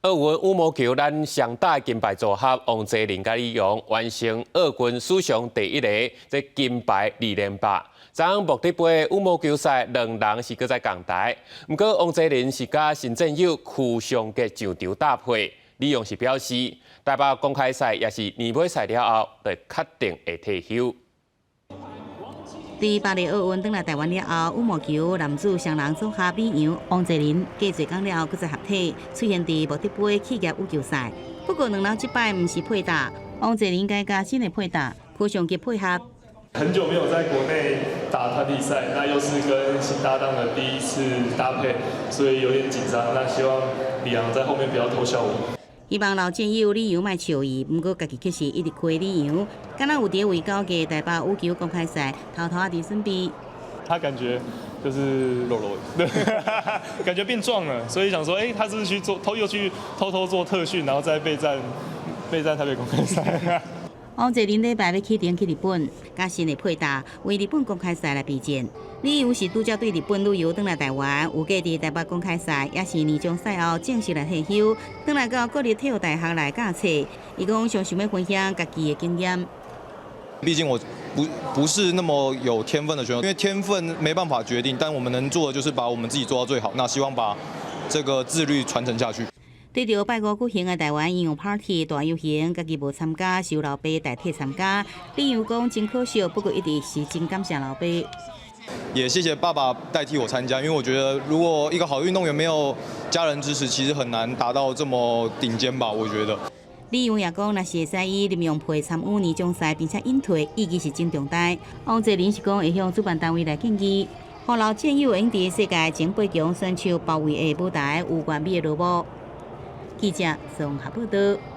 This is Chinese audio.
奥运羽毛球咱上大金牌组合王泽林甲李阳完成奥运史上第一个这金牌2连霸。昨昏目的杯羽毛球赛，两人是搁在共台，不过王泽林是甲新战友屈尚杰上场搭配，李阳是表示，台北公开赛也是年尾赛了后，就确定会退休。 第8个奥运转来台湾了后，羽毛球男子双人组合美杨王泽林，继侪天了后，搁再合体出现伫目的杯企业羽球赛。不过两人这摆唔是配搭，王泽林加新的配搭，屈尚杰配合。很久没有在国内打团体赛，那又是跟新搭档的第一次搭配，所以有点紧张。那希望李阳在后面不要偷笑我。 希望老战友李阳莫笑伊，不过家己确实一直开李阳，敢若有伫为9届台北羽球公开赛偷偷伫身边。他感觉就是肉肉的，感觉变壮了，所以想说，他是不是去做又去偷偷做特训，然后再备战台北公开赛。王泽林礼拜要启程去日本，甲新的配搭为日本公开赛来备战。李阳是拄则对日本旅游转来台湾，有计伫台北公开赛，也是年终赛后正式来退休，转来到国立体育大学来教册。伊讲想要分享家己的经验。毕竟我不是那么有天分的选手，因为天分没办法决定，但我们能做的就是把我们自己做到最好。那希望把这个自律传承下去。 对着拜五举行的台湾应用 Party 大游行，家己无参加，受老爸代替参加。李阳讲真可惜，不过一直是真感谢老爸。也谢谢爸爸代替我参加，因为我觉得如果一个好运动员没有家人支持，其实很难达到这么顶尖吧。我觉得。李阳也讲，若是会使以任用配参与年终赛，并且引退，意义是真重大。王泽林是讲会向主办单位来建议，让老战友用伫世界前8强选手包围的舞台有完美的落幕。记者综合报道。